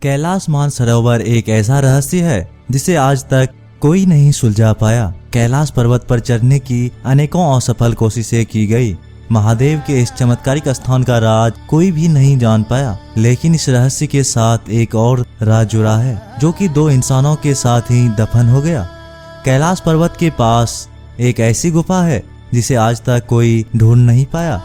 कैलाश मानसरोवर एक ऐसा रहस्य है जिसे आज तक कोई नहीं सुलझा पाया। कैलाश पर्वत पर चढ़ने की अनेकों असफल कोशिशें की गई। महादेव के इस चमत्कारिक स्थान का राज कोई भी नहीं जान पाया, लेकिन इस रहस्य के साथ एक और राज जुड़ा है जो कि दो इंसानों के साथ ही दफन हो गया। कैलाश पर्वत के पास एक ऐसी गुफा है जिसे आज तक कोई ढूंढ नहीं पाया,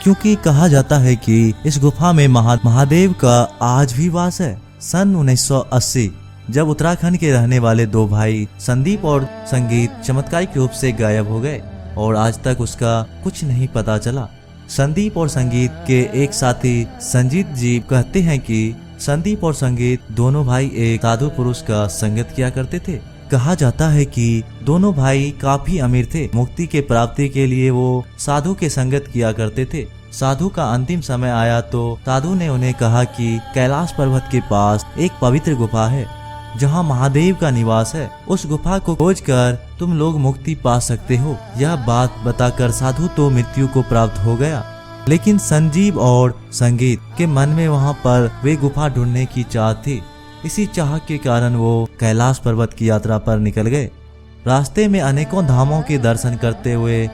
क्योंकि कहा जाता है कि इस गुफा में महादेव का आज भी वास है। सन 1980 जब उत्तराखंड के रहने वाले दो भाई संदीप और संगीत चमत्कारिक रूप से गायब हो गए और आज तक उसका कुछ नहीं पता चला। संदीप और संगीत के एक साथी संजीत जी कहते हैं कि संदीप और संगीत दोनों भाई एक साधु पुरुष का संगत किया करते थे। कहा जाता है कि दोनों भाई काफी अमीर थे। मुक्ति के प्राप्ति के लिए वो साधु के संगत किया करते थे। साधु का अंतिम समय आया तो साधु ने उन्हें कहा कि कैलाश पर्वत के पास एक पवित्र गुफा है जहां महादेव का निवास है। उस गुफा को खोजकर तुम लोग मुक्ति पा सकते हो। यह बात बताकर साधु तो मृत्यु को प्राप्त हो गया, लेकिन संजीव और संगीत के मन में वहां पर वे गुफा ढूंढने की चाह थी। इसी चाह के कारण वो कैलाश पर्वत की यात्रा पर निकल गए। रास्ते में अनेकों धामों के दर्शन करते हुए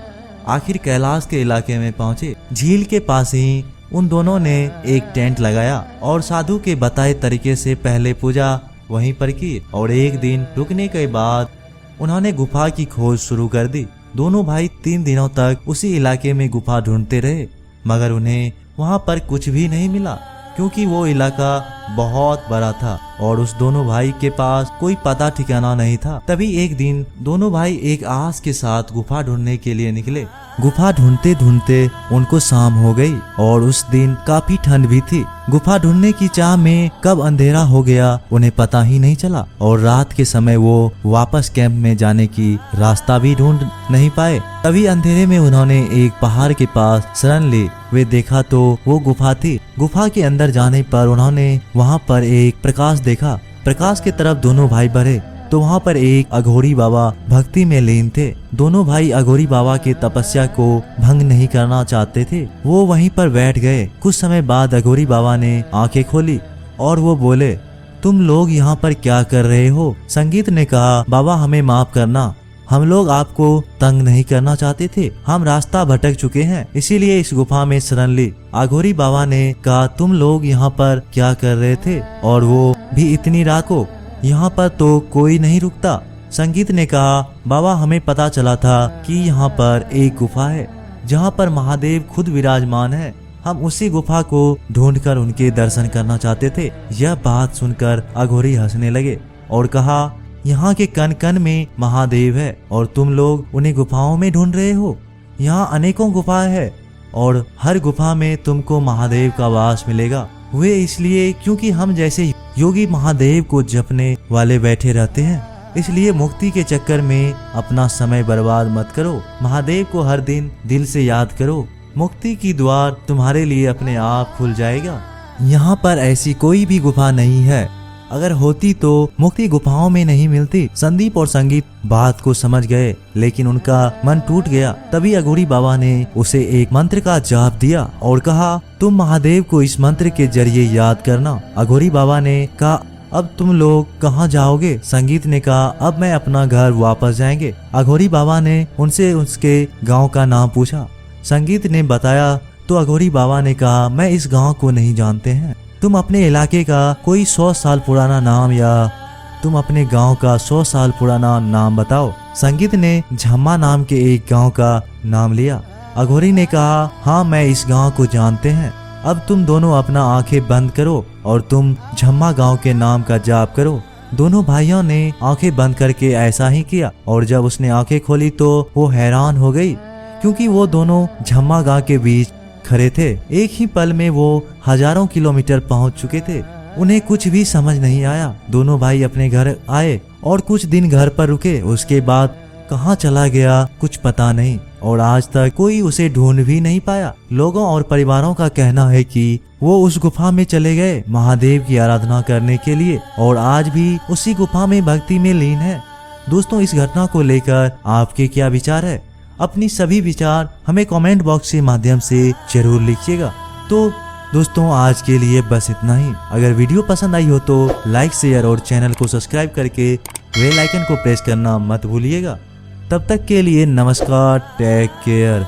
आखिर कैलाश के इलाके में पहुंचे। झील के पास ही उन दोनों ने एक टेंट लगाया और साधु के बताए तरीके से पहले पूजा वहीं पर की और एक दिन रुकने के बाद उन्होंने गुफा की खोज शुरू कर दी। दोनों भाई 3 दिनों तक उसी इलाके में गुफा ढूंढते रहे, मगर उन्हें वहां पर कुछ भी नहीं मिला, क्योंकि वो इलाका बहुत बड़ा था और उस दोनों भाई के पास कोई पता ठिकाना नहीं था। तभी एक दिन दोनों भाई एक आस के साथ गुफा ढूंढने के लिए निकले। गुफा ढूंढते ढूंढते उनको शाम हो गई और उस दिन काफी ठंड भी थी। गुफा ढूंढने की चाह में कब अंधेरा हो गया उन्हें पता ही नहीं चला और रात के समय वो वापस कैंप में जाने की रास्ता भी ढूंढ नहीं पाए। तभी अंधेरे में उन्होंने एक पहाड़ के पास शरण ली। वे देखा तो वो गुफा थी। गुफा के अंदर जाने पर उन्होंने वहाँ पर एक प्रकाश देखा। प्रकाश की तरफ दोनों भाई बढ़े तो वहाँ पर एक अघोरी बाबा भक्ति में लीन थे। दोनों भाई अघोरी बाबा की तपस्या को भंग नहीं करना चाहते थे। वो वहीं पर बैठ गए। कुछ समय बाद अघोरी बाबा ने आंखें खोली और वो बोले, तुम लोग यहाँ पर क्या कर रहे हो? संगीत ने कहा, बाबा हमें माफ करना, हम लोग आपको तंग नहीं करना चाहते थे। हम रास्ता भटक चुके हैं, इसीलिए इस गुफा में शरण ली। अघोरी बाबा ने कहा, तुम लोग यहाँ पर क्या कर रहे थे और वो भी इतनी रात को? यहाँ पर तो कोई नहीं रुकता। संगीत ने कहा, बाबा हमें पता चला था कि यहाँ पर एक गुफा है जहाँ पर महादेव खुद विराजमान है। हम उसी गुफा को ढूंढकर उनके दर्शन करना चाहते थे। यह बात सुनकर अघोरी हंसने लगे और कहा, यहाँ के कण कण में महादेव है और तुम लोग उन्हें गुफाओं में ढूंढ रहे हो। यहाँ अनेकों गुफाएं हैं और हर गुफा में तुमको महादेव का वास मिलेगा। वे इसलिए क्योंकि हम जैसे योगी महादेव को जपने वाले बैठे रहते हैं, इसलिए मुक्ति के चक्कर में अपना समय बर्बाद मत करो। महादेव को हर दिन दिल से याद करो। मुक्ति की द्वार तुम्हारे लिए अपने आप खुल जाएगा। यहाँ पर ऐसी कोई भी गुफा नहीं है। अगर होती तो मुक्ति गुफाओं में नहीं मिलती। संदीप और संगीत बात को समझ गए, लेकिन उनका मन टूट गया। तभी अघोरी बाबा ने उसे एक मंत्र का जाप दिया और कहा, तुम महादेव को इस मंत्र के जरिए याद करना। अघोरी बाबा ने कहा, अब तुम लोग कहाँ जाओगे? संगीत ने कहा, अब मैं अपना घर वापस जाएंगे। अघोरी बाबा ने उनसे उसके गाँव का नाम पूछा। संगीत ने बताया तो अघोरी बाबा ने कहा, मैं इस गाँव को नहीं जानते हैं। तुम अपने इलाके का कोई 100 साल पुराना नाम या तुम अपने गांव का 100 साल पुराना नाम बताओ। संगीत ने झम्मा नाम के एक गांव का नाम लिया। अघोरी ने कहा, हाँ मैं इस गांव को जानते हैं। अब तुम दोनों अपना आंखें बंद करो और तुम झम्मा गांव के नाम का जाप करो। दोनों भाइयों ने आंखें बंद करके ऐसा ही किया और जब उसने आंखें खोली तो वो हैरान हो गई, क्योंकि वो दोनों झम्मा गांव के बीच खड़े थे। एक ही पल में वो हजारों किलोमीटर पहुंच चुके थे। उन्हें कुछ भी समझ नहीं आया। दोनों भाई अपने घर आए और कुछ दिन घर पर रुके। उसके बाद कहाँ चला गया कुछ पता नहीं और आज तक कोई उसे ढूंढ भी नहीं पाया। लोगों और परिवारों का कहना है कि वो उस गुफा में चले गए महादेव की आराधना करने के लिए और आज भी उसी गुफा में भक्ति में लीन है। दोस्तों, इस घटना को लेकर आपके क्या विचार है? अपनी सभी विचार हमें कमेंट बॉक्स के माध्यम से जरूर लिखिएगा। तो दोस्तों आज के लिए बस इतना ही। अगर वीडियो पसंद आई हो तो लाइक, शेयर और चैनल को सब्सक्राइब करके बेल आइकन को प्रेस करना मत भूलिएगा। तब तक के लिए नमस्कार, टेक केयर।